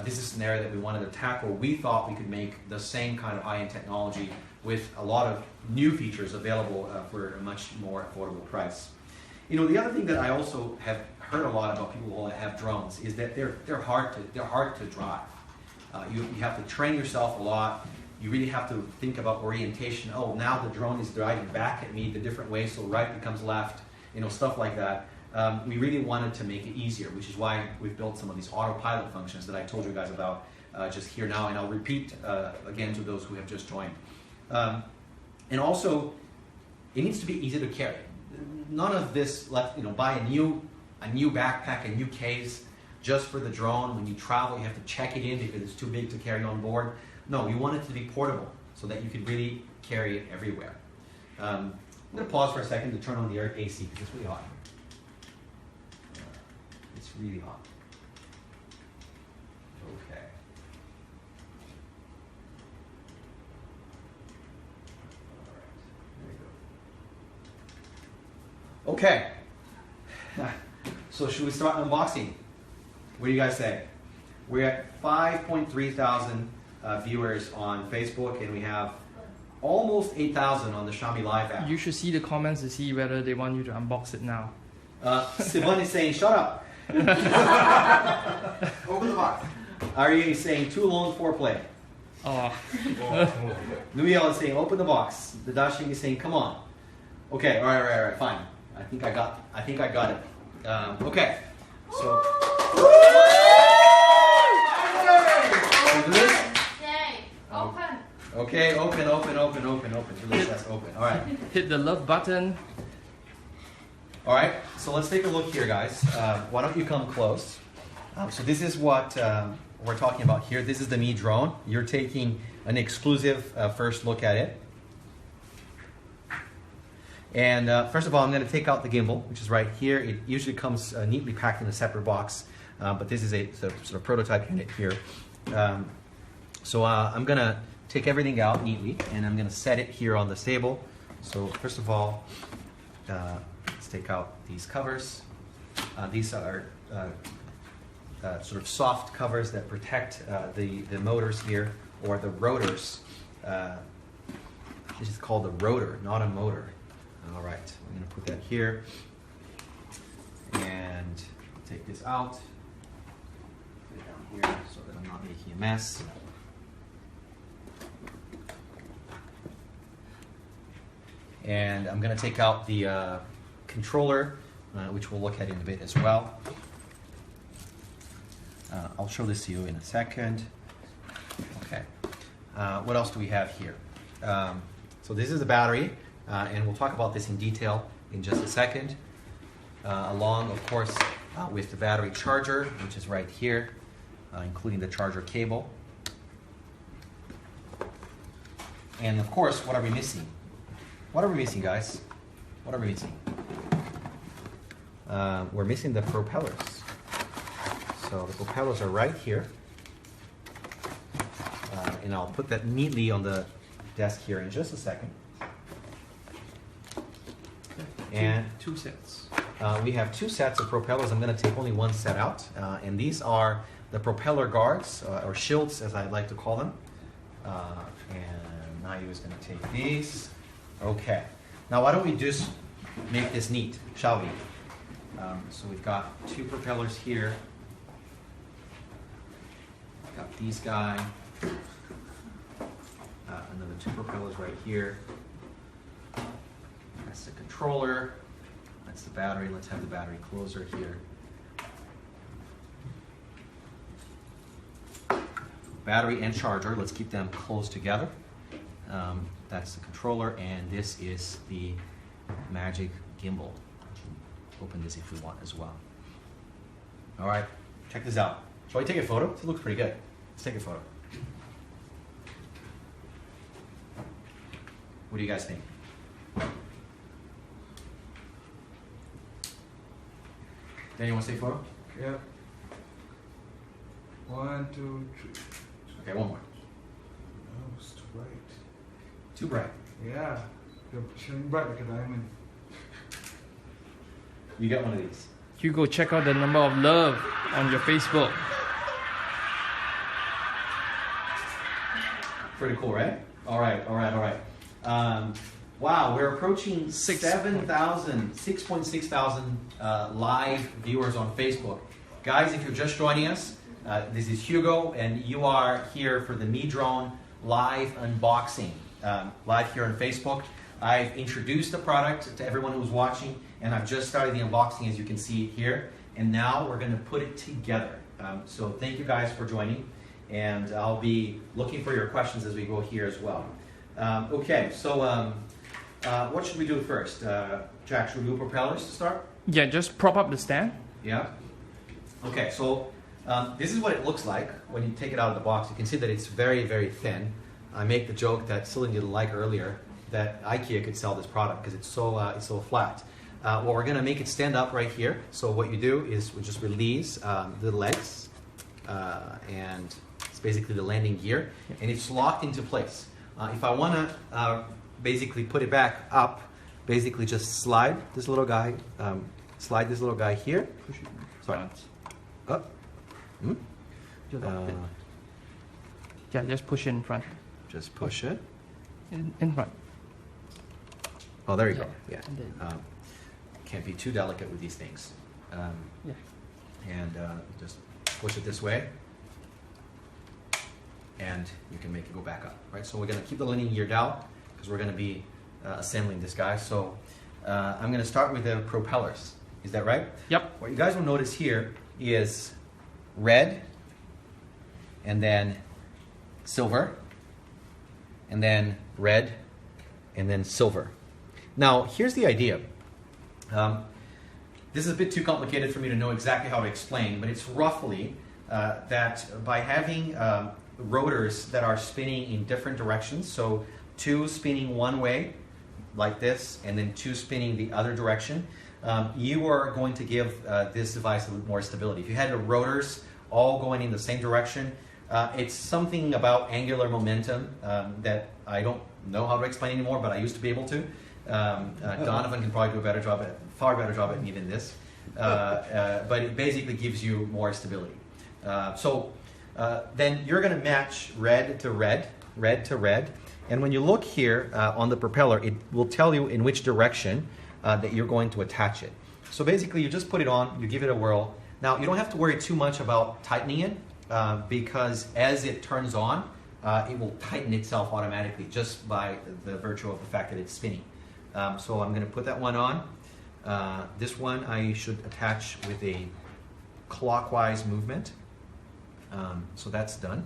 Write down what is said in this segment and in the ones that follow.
this is an area that we wanted to tackle. We thought we could make the same kind of high-end technology with a lot of new features available for a much more affordable price. You know, the other thing that I also have heard a lot about people who have drones is that they're hard to drive. You have to train yourself a lot. You really have to think about orientation. Oh, now the drone is driving back at me the different way, so right becomes left. You know, stuff like that. We really wanted to make it easier, which is why we've built some of these autopilot functions that I told you guys about just here now, and I'll repeat again to those who have just joined. And also, it needs to be easy to carry. None of this, buy a new backpack, a new case just for the drone. When you travel, you have to check it in because it's too big to carry on board. No, we want it to be portable so that you can really carry it everywhere. I'm going to pause for a second to turn on the AC because it's really hot. It's really hot. Okay. All right. There you go. Okay. So should we start unboxing? What do you guys say? We're at 5.3 thousand viewers on Facebook, and we have almost 8,000 on the Xiaomi Live app. You should see the comments to see whether they want you to unbox it now. Sivan is saying, shut up. Open the box. Ari is saying, too long foreplay. Oh. Luiel is saying, open the box. The Dashing is saying, come on. Okay, all right, fine. I think I got it. Okay, so. Open. Okay, open. Release, that's open. All right. Hit the love button. All right, so let's take a look here, guys. Why don't you come close? So this is what we're talking about here. This is the Mi drone. You're taking an exclusive first look at it. And first of all, I'm going to take out the gimbal, which is right here. It usually comes neatly packed in a separate box, but this is a sort of prototype unit here. So I'm going to take everything out neatly, and I'm going to set it here on the table. So first of all, let's take out these covers. These are sort of soft covers that protect the motors here, or the rotors. This is called a rotor, not a motor. All right, I'm going to put that here, and take this out, put it down here so that I'm not making a mess. And I'm going to take out the controller, which we'll look at in a bit as well. I'll show this to you in a second. Okay. What else do we have here? So this is the battery, and we'll talk about this in detail in just a second. Along, of course, with the battery charger, which is right here, including the charger cable. And of course, what are we missing? What are we missing, guys? What are we missing? We're missing the propellers. So the propellers are right here. And I'll put that neatly on the desk here in just a second. And two sets. We have two sets of propellers. I'm going to take only one set out. And these are the propeller guards, or shields as I like to call them. And Nayu is going to take these. Okay. Now why don't we just make this neat, shall we? So we've got two propellers here. Got these guys. Another two propellers right here. That's the controller. That's the battery. Let's have the battery closer here. Battery and charger. Let's keep them close together. That's the controller, and this is the magic gimbal. Open this if we want as well. All right, check this out. Shall we take a photo? It looks pretty good. Let's take a photo. What do you guys think? Daniel, want to take a photo? Yeah. 1, 2, 3. Okay, one more. Oh, it's too bright. Too bright. Yeah. You're shining bright like a diamond. You got one of these. Hugo, check out the number of love on your Facebook. Pretty cool, right? All right. Wow, we're approaching 6.6 thousand live viewers on Facebook. Guys, if you're just joining us, this is Hugo, and you are here for the Mi Drone live unboxing, live here on Facebook. I've introduced the product to everyone who's watching, and I've just started the unboxing, as you can see here, and now we're going to put it together. So thank you guys for joining, and I'll be looking for your questions as we go here as well. Okay, so what should we do first? Jack, should we do propellers to start? Yeah, just prop up the stand. Yeah. Okay, so this is what it looks like when you take it out of the box. You can see that it's very, very thin. I make the joke that Celine didn't like earlier that IKEA could sell this product because it's so flat. Well, we're going to make it stand up right here. So what you do is we just release the legs, and it's basically the landing gear, and it's locked into place. If I want to basically put it back up, basically just slide this little guy here. Push it. Sorry. Up. Yeah, just push it in front. Just push it. In front. Oh, there you go. Yeah. And then- Can't be too delicate with these things. Yeah. And just push it this way, and you can make it go back up. Right. So we're going to keep the landing gear down because we're going to be assembling this guy. So I'm going to start with the propellers. Is that right? Yep. What you guys will notice here is red, and then silver, and then red, and then silver. Now, here's the idea. This is a bit too complicated for me to know exactly how to explain, but it's roughly that by having rotors that are spinning in different directions, so two spinning one way, like this, and then two spinning the other direction, you are going to give this device a little more stability. If you had the rotors all going in the same direction, it's something about angular momentum that I don't know how to explain anymore, but I used to be able to. Donovan can probably do a far better job at me than this. But it basically gives you more stability. Then you're going to match red to red, and when you look here on the propeller, it will tell you in which direction that you're going to attach it. So basically, you just put it on, you give it a whirl. Now, you don't have to worry too much about tightening it because as it turns on, it will tighten itself automatically just by the virtue of the fact that it's spinning. So I'm going to put that one on. This one I should attach with a clockwise movement. So that's done.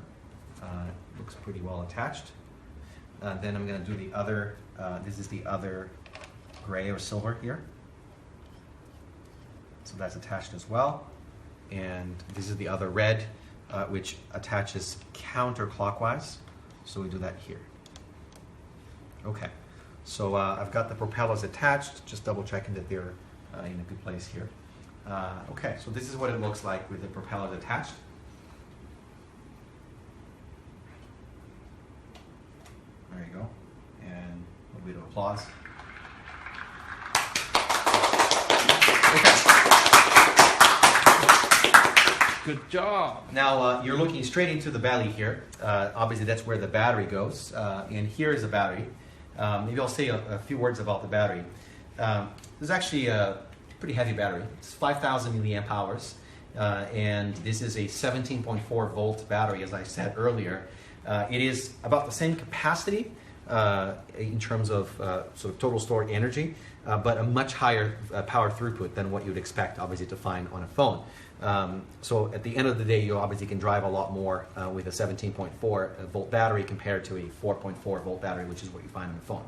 Looks pretty well attached. Then I'm going to do the other, this is the other gray or silver here. So that's attached as well. And this is the other red, which attaches counterclockwise. So we do that here. Okay. So I've got the propellers attached, just double checking that they're in a good place here. Okay, so this is what it looks like with the propellers attached. There you go. And a little bit of applause. Okay. Good job. Now you're looking straight into the belly here. Obviously that's where the battery goes. And here is the battery. Maybe I'll say a few words about the battery. This is actually a pretty heavy battery. It's 5,000 milliamp hours, and this is a 17.4 volt battery, as I said earlier. It is about the same capacity in terms of sort of total stored energy, but a much higher power throughput than what you'd expect, obviously, to find on a phone. So at the end of the day, you obviously can drive a lot more with a 17.4 volt battery compared to a 4.4 volt battery, which is what you find on the phone.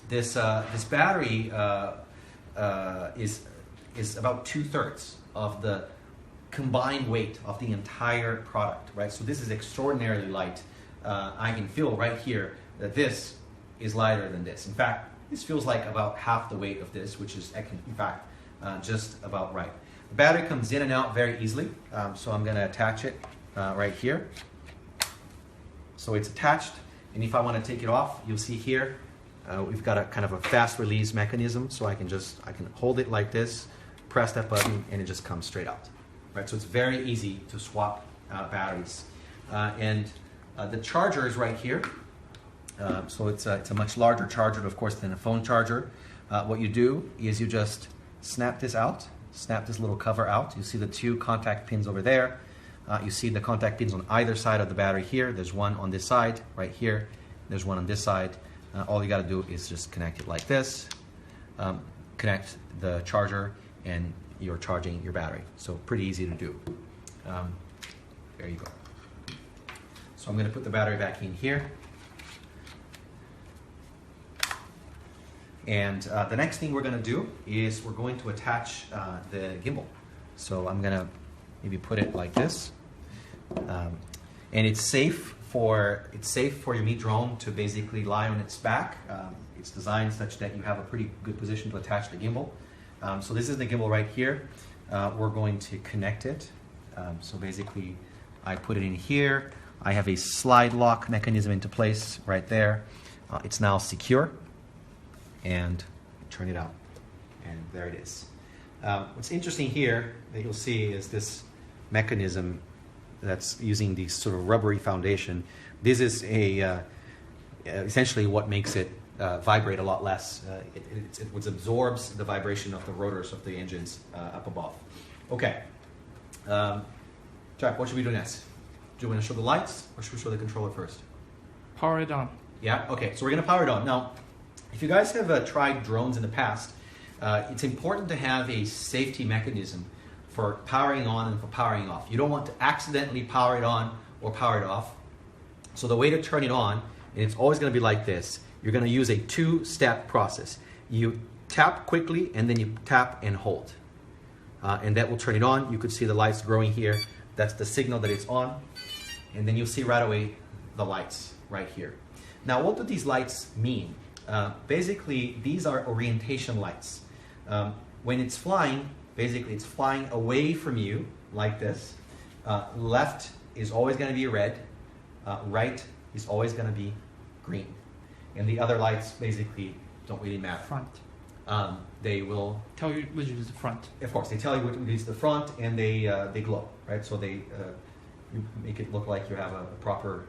This battery is about 2/3 of the combined weight of the entire product, right? So this is extraordinarily light. I can feel right here that this is lighter than this. In fact, this feels like about half the weight of this, which is in fact just about right. The battery comes in and out very easily, so I'm going to attach it right here. So it's attached, and if I want to take it off, you'll see here we've got a kind of a fast release mechanism, so I can hold it like this, press that button, and it just comes straight out. Right, so it's very easy to swap batteries. And The charger is right here. So it's a much larger charger, of course, than a phone charger. What you do is you just snap this out, snap this little cover out. You see the two contact pins over there. You see the contact pins on either side of the battery here. There's one on this side, right here. There's one on this side. All you got to do is just connect it like this. Connect the charger and you're charging your battery. So pretty easy to do. There you go. So I'm going to put the battery back in here. And the next thing we're going to do is we're going to attach the gimbal. So I'm going to maybe put it like this. And it's safe for your Mi drone to basically lie on its back. It's designed such that you have a pretty good position to attach the gimbal. So this is the gimbal right here. We're going to connect it. So basically I put it in here. I have a slide lock mechanism into place right there. It's now secure. And turn it out. And there it is. What's interesting here that you'll see is this mechanism that's using the sort of rubbery foundation. This is essentially what makes it vibrate a lot less. It absorbs the vibration of the rotors of the engines up above. Okay. Jack, what should we do next? Do you want to show the lights or should we show the controller first? Power it on. Yeah? Okay, so we're going to power it on. Now, if you guys have tried drones in the past, it's important to have a safety mechanism for powering on and for powering off. You don't want to accidentally power it on or power it off. So the way to turn it on, and it's always going to be like this, you're going to use a two-step process. You tap quickly and then you tap and hold. And that will turn it on. You could see the lights growing here. That's the signal that it's on. And then you'll see right away the lights right here. Now, what do these lights mean? Basically, these are orientation lights. When it's flying, basically it's flying away from you like this. Left is always going to be red. Right is always going to be green. And the other lights basically don't really matter. Front. They will Tell you which is the front. Of course, they tell you which is the front, and they glow, right? So you make it look like you have a proper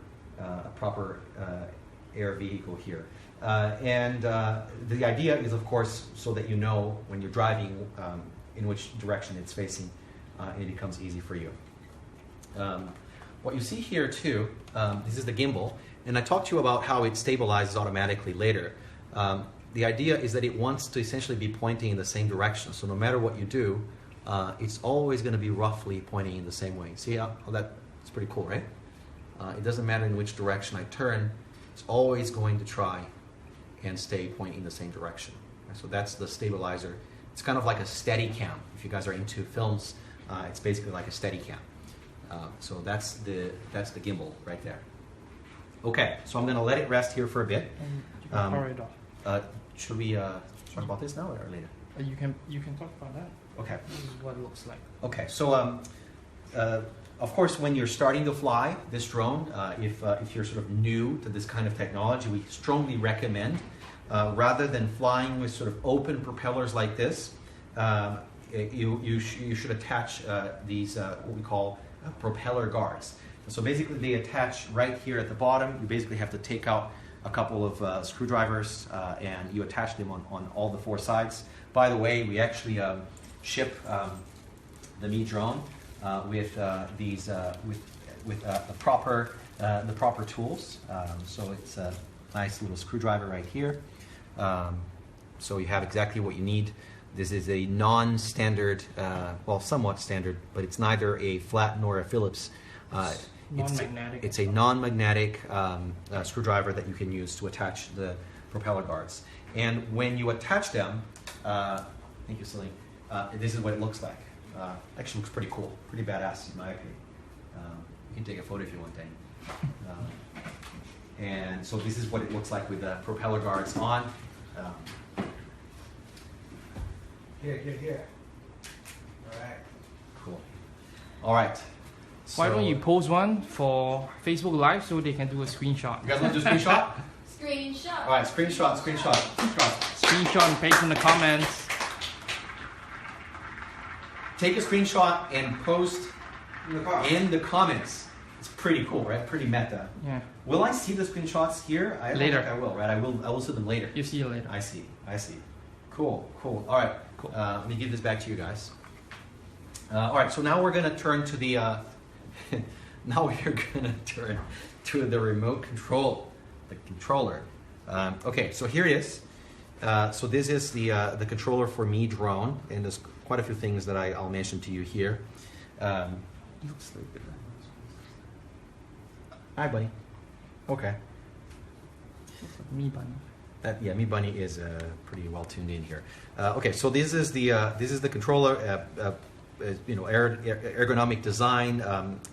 air vehicle here. And the idea is, of course, so that you know when you're driving in which direction it's facing, and it becomes easy for you. What you see here too, this is the gimbal, and I talked to you about how it stabilizes automatically later. The idea is that it wants to essentially be pointing in the same direction, so no matter what you do, it's always going to be roughly pointing in the same way. See how that's pretty cool, right? It doesn't matter in which direction I turn, it's always going to try and stay pointing in the same direction. So that's the stabilizer. It's kind of like a steady cam. If you guys are into films, it's basically like a steady cam. So that's the gimbal right there. Okay, so I'm going to let it rest here for a bit. And you can power it off. Should we talk about this now or later? You can talk about that. Okay. This is what it looks like. Okay, so of course, when you're starting to fly this drone, if you're sort of new to this kind of technology, we strongly recommend, rather than flying with sort of open propellers like this, you should attach these what we call propeller guards. So basically, they attach right here at the bottom. You basically have to take out a couple of screwdrivers and you attach them on all the four sides. By the way, we actually ship the Mi drone with the proper tools. So it's a nice little screwdriver right here. So you have exactly what you need. This is a non-standard, well, somewhat standard, but it's neither a flat nor a Phillips. Non-magnetic. It's a non-magnetic screwdriver that you can use to attach the propeller guards. And when you attach them, thank you, Celine, this is what it looks like. Actually looks pretty cool, pretty badass in my opinion. You can take a photo if you want, Danny. And so this is what it looks like with the propeller guards on. Here. All right. Cool. All right. Why don't So- you post one for Facebook Live so they can do a screenshot? You guys want to do a screenshot? Screenshot. All right, screenshot. Screenshot and paste in the comments. Take a screenshot and post In the car. in the comments. It's pretty cool, right? Pretty meta. Yeah. Will I see the screenshots here? I don't Later. think I will, right? I will see them later. You see it later. I see. Cool. All right. Cool. Let me give this back to you guys. All right. So now we're gonna turn to the. Now we're gonna turn to the remote control, the controller. Okay. So here it is. So this is the controller for Mi Drone, and there's quite a few things that I'll mention to you here. Hi, Bunny. Okay. Mi Bunny. Mi Bunny is pretty well tuned in here. Okay, so this is the controller. Ergonomic design.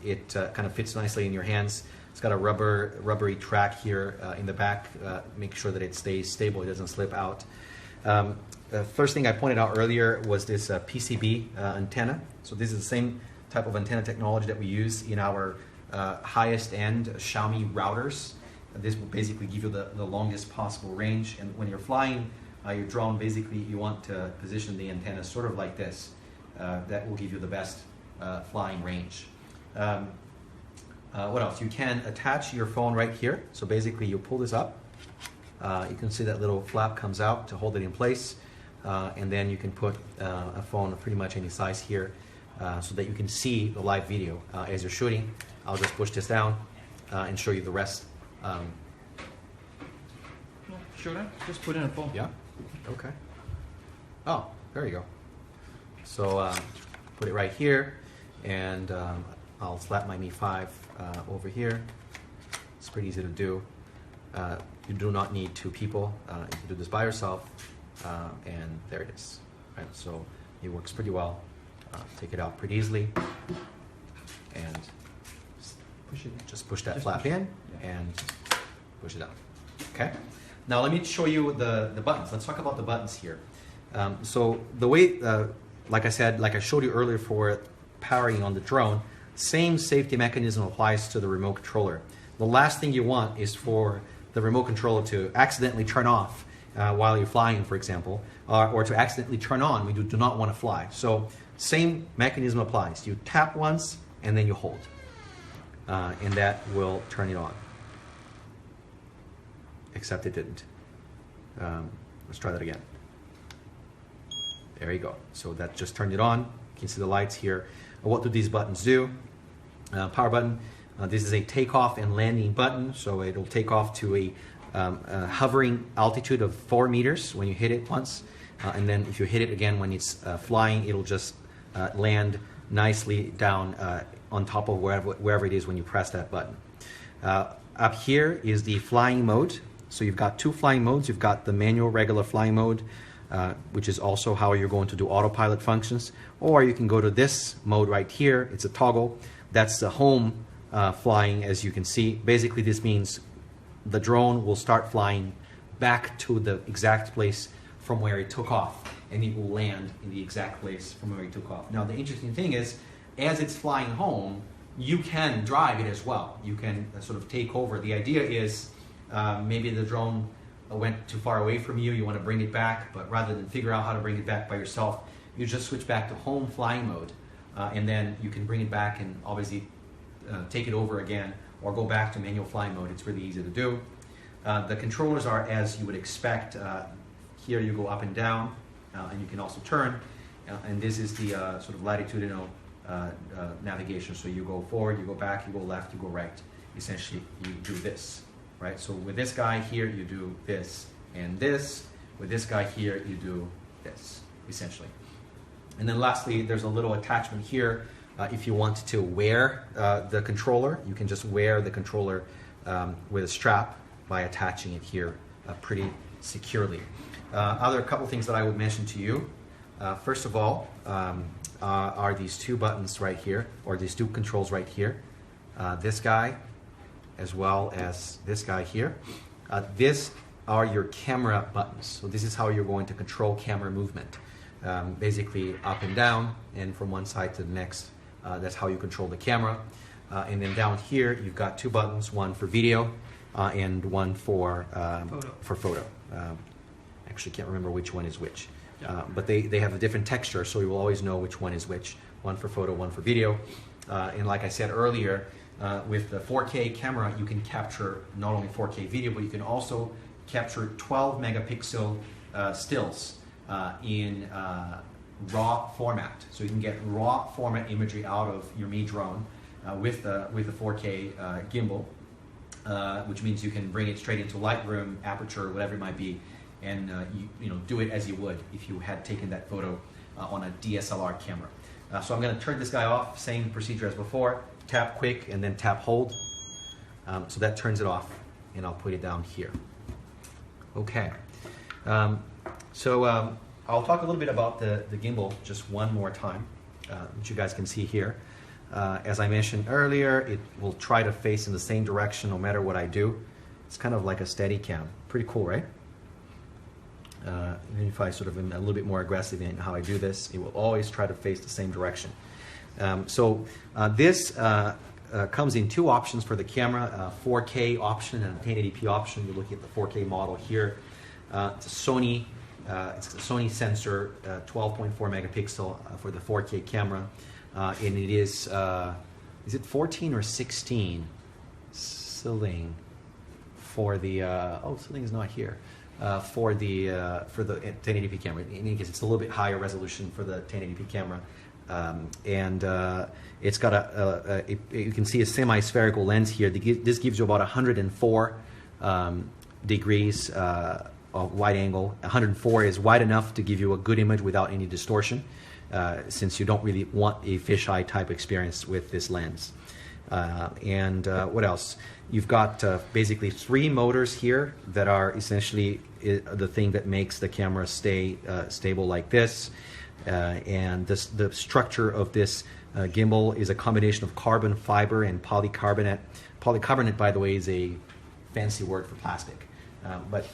It kind of fits nicely in your hands. It's got a rubbery track here in the back. Make sure that it stays stable. It doesn't slip out. The first thing I pointed out earlier was this PCB antenna. So this is the same type of antenna technology that we use in our highest end Xiaomi routers. This will basically give you the longest possible range, and when you're flying your drone, basically you want to position the antenna sort of like this. That will give you the best flying range. What else? You can attach your phone right here. So basically you pull this up. You can see that little flap comes out to hold it in place, and then you can put a phone of pretty much any size here so that you can see the live video as you're shooting. I'll just push this down and show you the rest. Should I? Just put in a phone. Yeah. Okay. Oh, there you go. So put it right here, and I'll slap my Mi 5 over here. It's pretty easy to do. You do not need two people. You can do this by yourself, and there it is. Right. So it works pretty well. Take it out pretty easily, and just push that flap in and push it out. Okay. Now let me show you the buttons. Let's talk about the buttons here. So the way, like I said, like I showed you earlier for powering on the drone, same safety mechanism applies to the remote controller. The last thing you want is for the remote controller to accidentally turn off while you're flying, for example, or to accidentally turn on when you do not want to fly. So same mechanism applies. You tap once and then you hold, and that will turn it on. Except it didn't. Let's try that again. There you go. So that just turned it on. You can see the lights here. What do these buttons do? Power button. This is a takeoff and landing button. So it'll take off to a hovering altitude of 4 meters when you hit it once. And then if you hit it again when it's flying, it'll just land nicely down on top of wherever it is when you press that button. Up here is the flying mode. So you've got two flying modes. You've got the manual regular flying mode, which is also how you're going to do autopilot functions. Or you can go to this mode right here. It's a toggle. That's the home flying, as you can see. Basically, this means the drone will start flying back to the exact place from where it took off, and it will land in the exact place from where it took off. Now, the interesting thing is, as it's flying home, you can drive it as well. You can sort of take over. The idea is maybe the drone went too far away from you, you want to bring it back, but rather than figure out how to bring it back by yourself, you just switch back to home flying mode, and then you can bring it back and obviously take it over again, or go back to manual flying mode. It's really easy to do. The controllers are as you would expect. Here you go up and down, and you can also turn, and this is the sort of latitudinal navigation. So you go forward, you go back, you go left, you go right. Essentially, you do this. Right? So with this guy here, you do this and this. With this guy here, you do this, essentially. And then lastly, there's a little attachment here. If you want to wear the controller, you can just wear the controller with a strap by attaching it here pretty securely. Other couple things that I would mention to you. First of all, are these two buttons right here, or these two controls right here. This guy, as well as this guy here. These are your camera buttons. So this is how you're going to control camera movement. Basically up and down, and from one side to the next. That's how you control the camera. And then down here, you've got two buttons, one for video and one for photo. Actually, can't remember which one is which. But they have a different texture, so you will always know which one is which. One for photo, one for video. And like I said earlier, with the 4K camera, you can capture not only 4K video, but you can also capture 12 megapixel stills in raw format. So you can get raw format imagery out of your Mi drone with the 4K gimbal, which means you can bring it straight into Lightroom, Aperture, whatever it might be, and you know, do it as you would if you had taken that photo on a DSLR camera. So I'm going to turn this guy off, same procedure as before. Tap quick and then tap hold. So that turns it off, and I'll put it down here. Okay. I'll talk a little bit about the gimbal just one more time, which you guys can see here. As I mentioned earlier, it will try to face in the same direction no matter what I do. It's kind of like a steady cam. Pretty cool, right? Even if I sort of am a little bit more aggressive in how I do this, it will always try to face the same direction. This comes in two options for the camera, 4K option and a 1080p option. You're looking at the 4K model here. It's a Sony sensor, 12.4 megapixel for the 4K camera. And it is it 14 or 16 ceiling for the, ceiling is not here. For the 1080p camera. In any case, it's a little bit higher resolution for the 1080p camera, it's got you can see a semi-spherical lens here. This gives you about 104 degrees of wide angle. 104 is wide enough to give you a good image without any distortion, since you don't really want a fisheye type experience with this lens. What else? You've got basically 3 motors here that are essentially the thing that makes the camera stay stable like this. The structure of this gimbal is a combination of carbon fiber and polycarbonate. Polycarbonate, by the way, is a fancy word for plastic. But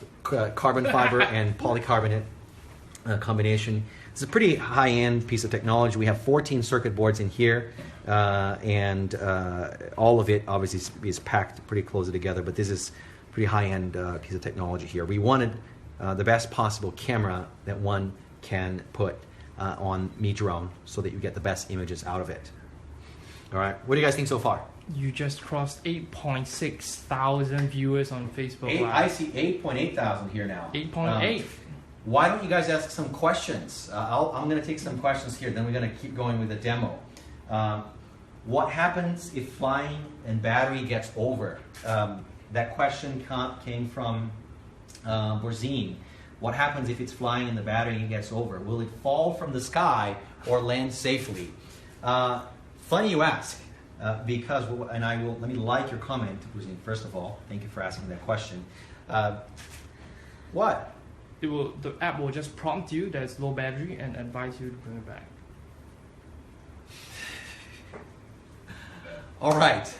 carbon fiber and polycarbonate combination. It's a pretty high-end piece of technology. We have 14 circuit boards in here, and all of it obviously is packed pretty closely together, but this is a pretty high-end piece of technology here. We wanted the best possible camera that one can put on Mi drone so that you get the best images out of it. All right, what do you guys think so far? You just crossed 8.6 thousand viewers on Facebook Live. I see 8.8 thousand here now. 8.8. Why don't you guys ask some questions? I'm going to take some questions here, then we're going to keep going with the demo. What happens if flying and battery gets over? That question came from Borzine. What happens if it's flying and the battery gets over? Will it fall from the sky or land safely? Funny you ask, because, and let me like your comment, Borzine, first of all. Thank you for asking that question. What? The app will just prompt you that it's low battery and advise you to bring it back. All right.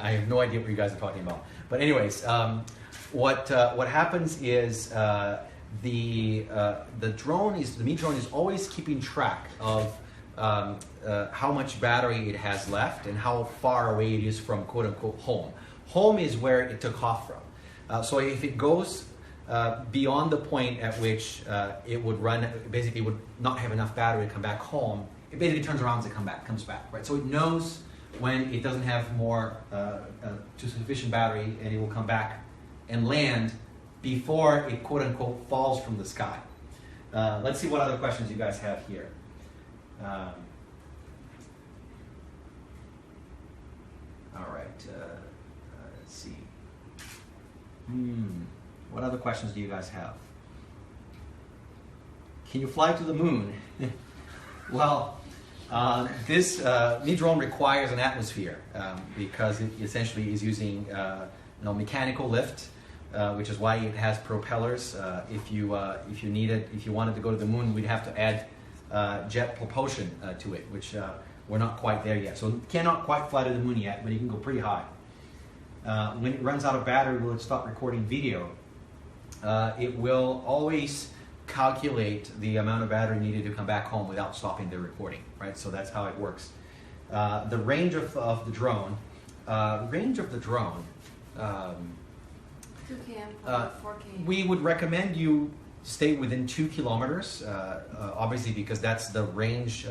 I have no idea what you guys are talking about. But anyways, what happens is the Mi drone is always keeping track of how much battery it has left and how far away it is from quote unquote home. Home is where it took off from. So if it goes beyond the point at which it would run, basically would not have enough battery to come back home, it basically turns around and comes back, right? So it knows when it doesn't have more sufficient battery, and it will come back and land before it quote unquote falls from the sky. Let's see what other questions you guys have here. All right, let's see. What other questions do you guys have? Can you fly to the moon? Well, this Mi drone requires an atmosphere because it essentially is using mechanical lift, which is why it has propellers. If you wanted to go to the moon, we'd have to add jet propulsion to it, which we're not quite there yet. So it cannot quite fly to the moon yet, but it can go pretty high. When it runs out of battery, will it stop recording video? It will always calculate the amount of battery needed to come back home without stopping the recording, right? So that's how it works. The range of the drone, 2K and 4K. We would recommend you stay within 2 kilometers, obviously because that's the range,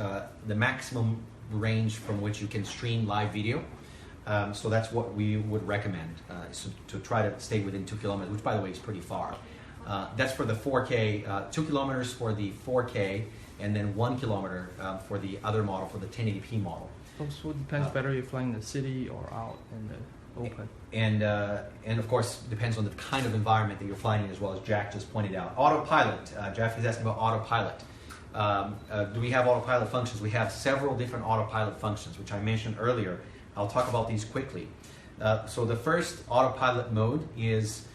the maximum range from which you can stream live video. So that's what we would recommend, so to try to stay within 2 kilometers, which by the way is pretty far. That's for the 4K, 2 kilometers for the 4K, and then 1 kilometer for the other model, for the 1080p model. Also depends whether you're flying in the city or out in the open. And of course, depends on the kind of environment that you're flying in as well, as Jack just pointed out. Autopilot, Jeff is asking about autopilot. Do we have autopilot functions? We have several different autopilot functions, which I mentioned earlier. I'll talk about these quickly. So the first autopilot mode is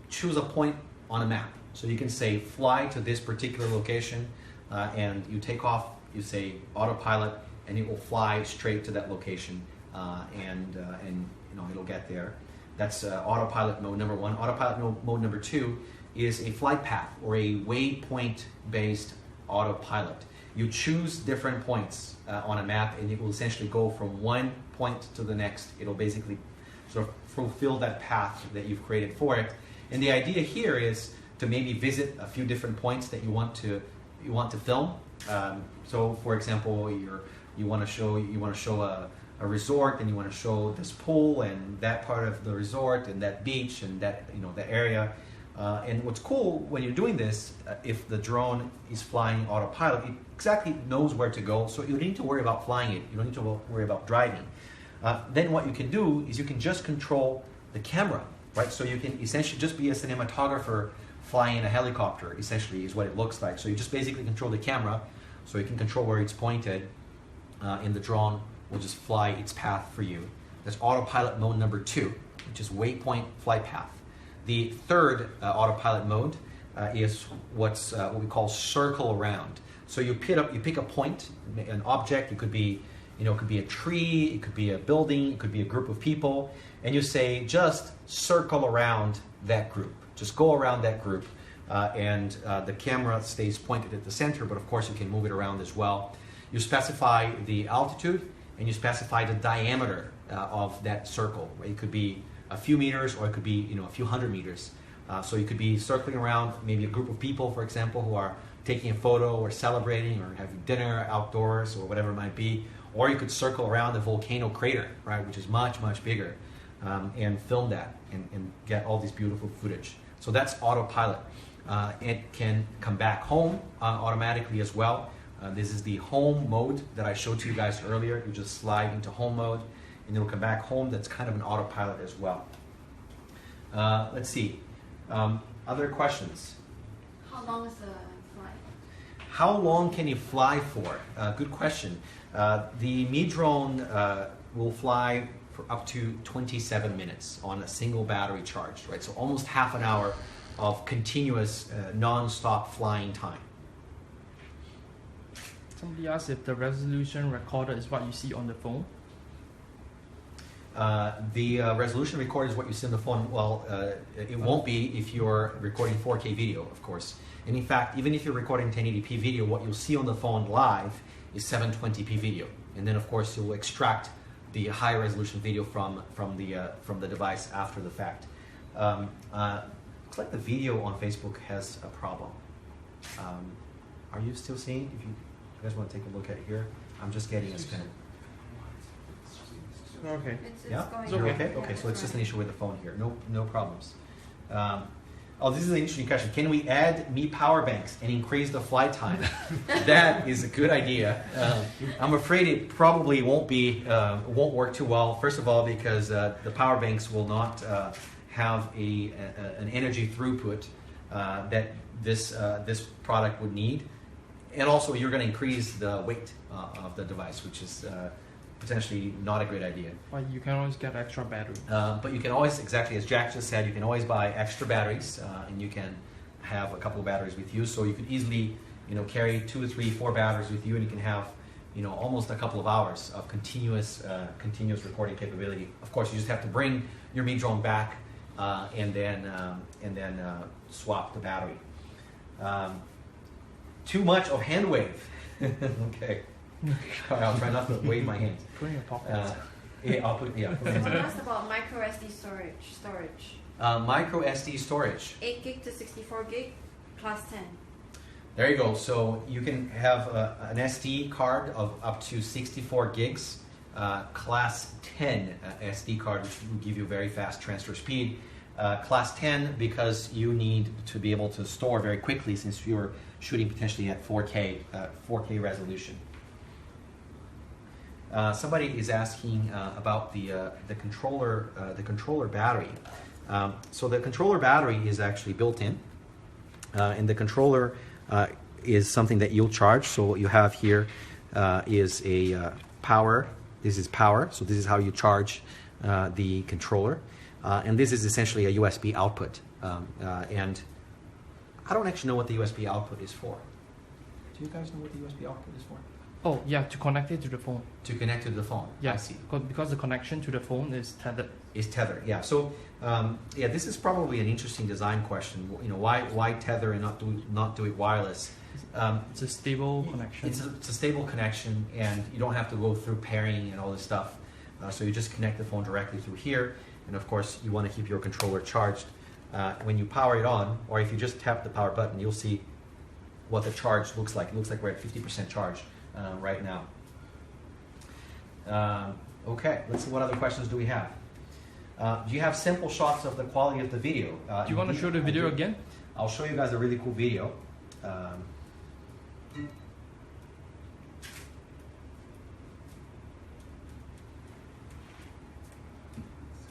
choose a point on a map. So you can say fly to this particular location, and you take off, you say autopilot, and it will fly straight to that location, and you know, it'll get there. That's autopilot mode number 1. Autopilot mode number 2 is a flight path or a waypoint based autopilot. You choose different points on a map, and it will essentially go from one point to the next. It'll basically sort of fulfill that path that you've created for it. And the idea here is to maybe visit a few different points that you want to film. So, for example, you want to show a resort, and you want to show this pool and that part of the resort and that beach and that, you know, the area. And what's cool when you're doing this, if the drone is flying autopilot, it exactly knows where to go, so you don't need to worry about flying it. You don't need to worry about driving. Then what you can do is you can just control the camera, right? So you can essentially just be a cinematographer flying a helicopter, essentially, is what it looks like. So you just basically control the camera, so you can control where it's pointed, and the drone will just fly its path for you. That's autopilot mode number 2, which is waypoint flight path. The third autopilot mode is what we call circle around. So you pick a point, an object. It could be, you know, it could be a tree, it could be a building, it could be a group of people, and you say just circle around that group. Just go around that group, and the camera stays pointed at the center. But of course, you can move it around as well. You specify the altitude, and you specify the diameter of that circle. It could be a few meters, or it could be, you know, a few hundred meters. So you could be circling around maybe a group of people, for example, who are taking a photo or celebrating or having dinner outdoors or whatever it might be. Or you could circle around the volcano crater, right, which is much, much bigger, and film that and get all this beautiful footage. So that's autopilot. It can come back home automatically as well. This is the home mode that I showed to you guys earlier. You just slide into home mode, and it'll come back home. That's kind of an autopilot as well. Let's see. Other questions? How long is the flight? How long can you fly for? Good question. The Mi drone will fly for up to 27 minutes on a single battery charge, right? So almost half an hour of continuous non-stop flying time. Somebody asked if the resolution recorder is what you see on the phone. The resolution recorded is what you see on the phone. Well, it won't be if you're recording 4K video, of course. And in fact, even if you're recording 1080p video, what you'll see on the phone live is 720p video. And then, of course, you'll extract the high resolution video from the device after the fact. Looks like the video on Facebook has a problem. Are you still seeing? If you guys want to take a look at it here, I'm just getting a spin. Okay. It's Yeah? going You're okay? okay? Yeah, Okay, so it's just an fine. issue with the phone here. No problems. This is an interesting question. Can we add Mi power banks and increase the flight time? That is a good idea. I'm afraid it probably won't work too well. First of all, because the power banks will not have an energy throughput that this product would need, and also you're going to increase the weight of the device, which is potentially not a great idea. Well, you can always get extra battery. But you can always, exactly as Jack just said, you can always buy extra batteries, and you can have a couple of batteries with you. So you could easily, carry 2, 3, 4 batteries with you, and you can have, almost a couple of hours of continuous recording capability. Of course, you just have to bring your Mi drone back, and then swap the battery. Too much of hand wave. Okay. All right, I'll try not to wave my hands. Put in your pocket. I'll put Someone asked about micro SD storage. Micro SD storage. 8 gig to 64 gig plus 10. There you go. So you can have an SD card of up to 64 gigs Class 10 SD card, which will give you very fast transfer speed. Class 10 because you need to be able to store very quickly since you're shooting potentially at 4K resolution. Somebody is asking about the controller battery. So the controller battery is actually built in, and the controller is something that you'll charge. So what you have here is a power. This is power. So this is how you charge the controller, and this is essentially a USB output. And I don't actually know what the USB output is for. Do you guys know what the USB output is for? Oh, yeah, to connect it to the phone. To connect to the phone. Yeah, I see. Because the connection to the phone is tethered. Is tethered, yeah. So, yeah, this is probably an interesting design question. You know, why tether and not do it wireless? It's a stable connection. It's a stable connection, and you don't have to go through pairing and all this stuff. So you just connect the phone directly through here, and of course, you want to keep your controller charged. When you power it on, or if you just tap the power button, you'll see what the charge looks like. It looks like we're at 50% charge right now. Okay, let's see what other questions do we have. Do you have simple shots of the quality of the video? Do you want to show the video again? I'll show you guys a really cool video.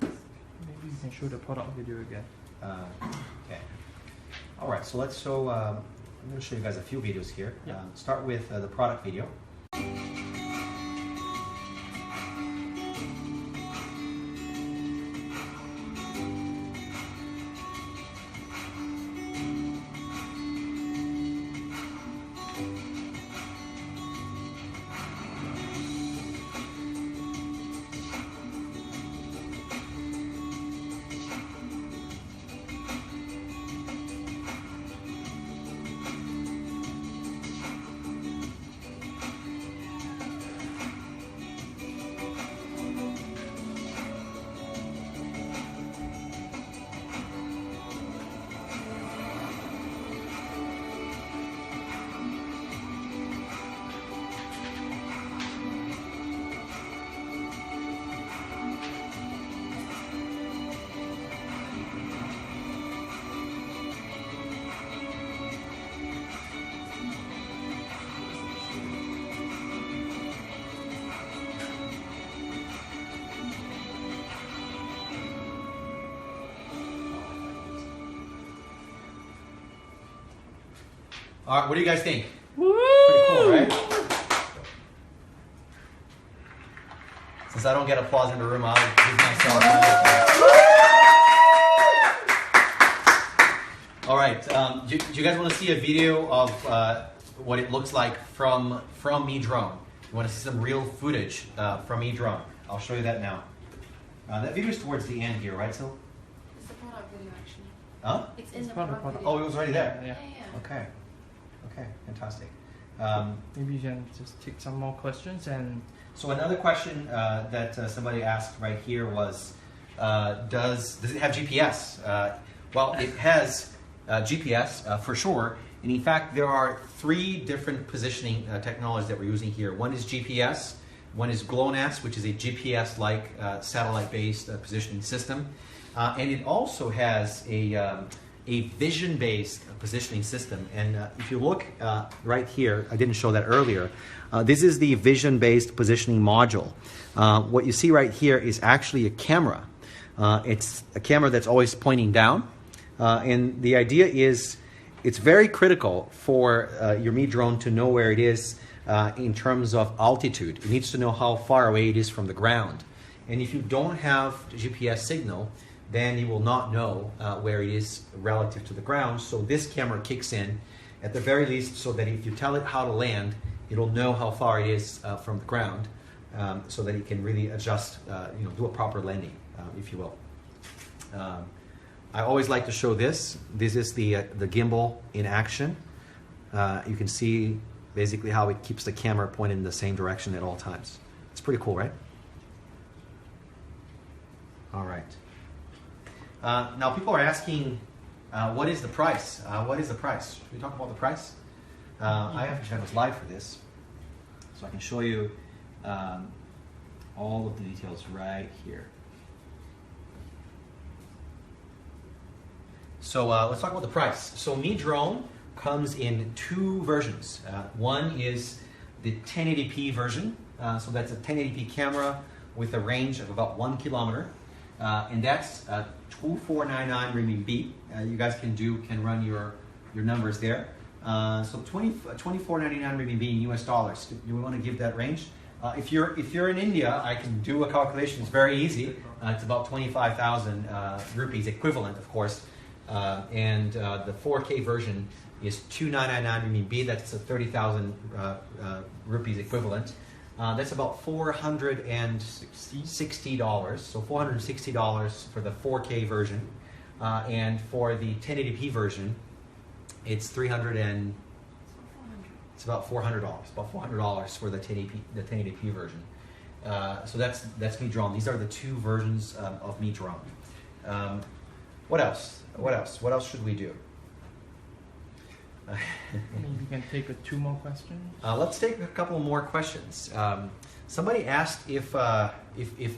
Maybe you can show the product video again. Okay. All right, so let's show, I'm going to show you guys a few videos here. Yeah. Start with the product video. All right, what do you guys think? Woo! Pretty cool, right? Since I don't get applause in the room, I'll give myself All right, do you guys want to see a video of what it looks like from Mi Drone? You want to see some real footage from Mi Drone? I'll show you that now. That video is towards the end here, right, Sil? It's the product video actually. Huh? It's in It's the part of product the video. Oh, it was already there? Yeah. Okay. Okay, fantastic. Maybe you can just take some more questions and. So another question that somebody asked right here was, does it have GPS? Well, it has GPS for sure. And in fact, there are 3 different positioning technologies that we're using here. One is GPS, one is GLONASS, which is a GPS-like satellite-based positioning system. And it also has a vision-based positioning system. And if you look right here, I didn't show that earlier, this is the vision-based positioning module. What you see right here is actually a camera. It's a camera that's always pointing down. And the idea is it's very critical for your Mi drone to know where it is in terms of altitude. It needs to know how far away it is from the ground. And if you don't have GPS signal, then you will not know where it is relative to the ground. So this camera kicks in at the very least so that if you tell it how to land, it'll know how far it is from the ground so that it can really adjust, do a proper landing, if you will. I always like to show this. This is the gimbal in action. You can see basically how it keeps the camera pointed in the same direction at all times. It's pretty cool, right? All right. Now people are asking, what is the price? What is the price? Should we talk about the price? I actually have a slide for this, so I can show you. all of the details right here. So let's talk about the price. So Mi Drone comes in two versions. One is the 1080p version. So that's a 1080p camera with a range of about 1 kilometer. And that's 2499 RMB. You guys can run your numbers there. So 24.99 RMB in US dollars. You want to give that range? If you're in India, I can do a calculation. It's very easy. It's about 25,000 rupees equivalent, of course. And the 4K version is 2,999 RMB. That's a 30,000 rupees equivalent. That's about $460. So $460 for the 4K version, and for the 1080p version, it's it's about $400. About $400 for the 1080p version. So that's Mi Drone. These are the two versions of Mi Drone. What else? What else should we do? Maybe we can take two more questions. Let's take a couple more questions. Somebody asked if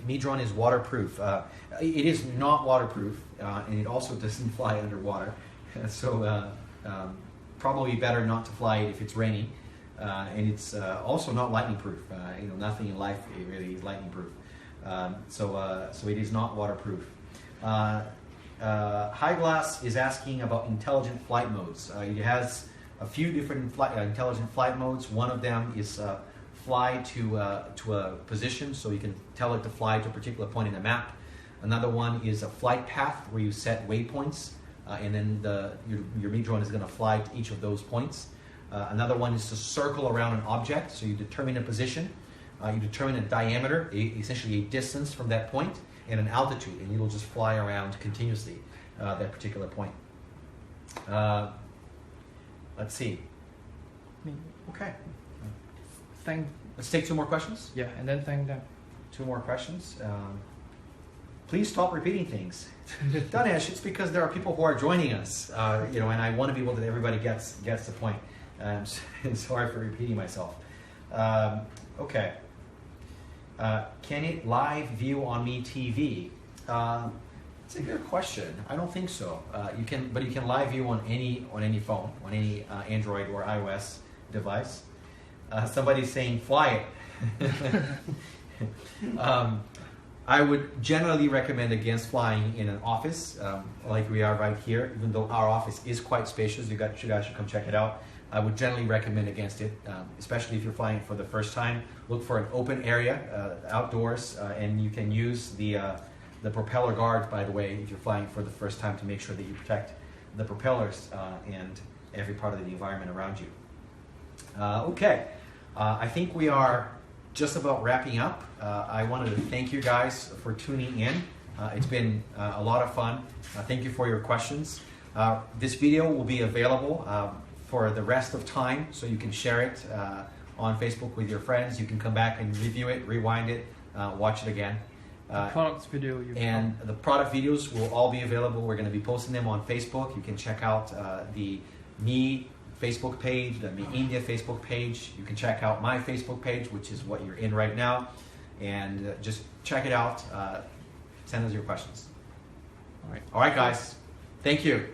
Mi Drone is waterproof. It is not waterproof, and it also doesn't fly underwater. So probably better not to fly it if it's raining. And it's also not lightning proof. Nothing in life really is lightning proof. So it is not waterproof. High Glass is asking about intelligent flight modes. It has a few different intelligent flight modes. One of them is fly to a position, so you can tell it to fly to a particular point in the map. Another one is a flight path where you set waypoints, and then your Mi Drone is going to fly to each of those points. Another one is to circle around an object, so you determine a position, you determine a diameter, essentially a distance from that point, and an altitude, and it'll just fly around continuously that particular point. Let's see. Okay. Let's take two more questions. Yeah, and then thank them. Two more questions. Please stop repeating things. Danesh, it's because there are people who are joining us, and I want to be able that everybody gets the point. I'm sorry for repeating myself. Okay. Can it live view on Mi TV? It's a good question. I don't think so. But you can live view on any phone, on any Android or iOS device. Somebody's saying fly it. I would generally recommend against flying in an office like we are right here. Even though our office is quite spacious, you guys should come check it out. I would generally recommend against it, especially if you're flying it for the first time. Look for an open area, outdoors, and you can use the propeller guard, by the way, if you're flying for the first time, to make sure that you protect the propellers and every part of the environment around you. Okay, I think we are just about wrapping up. I wanted to thank you guys for tuning in. It's been a lot of fun. Thank you for your questions. This video will be available for the rest of time, so you can share it on Facebook with your friends. You can come back and review it, rewind it, watch it again. Products video. And the product videos will all be available. We're going to be posting them on Facebook. You can check out the Mi Facebook page, the Mi India Facebook page. You can check out my Facebook page, which is what you're in right now. And just check it out. Send us your questions. All right. All right, guys. Thank you.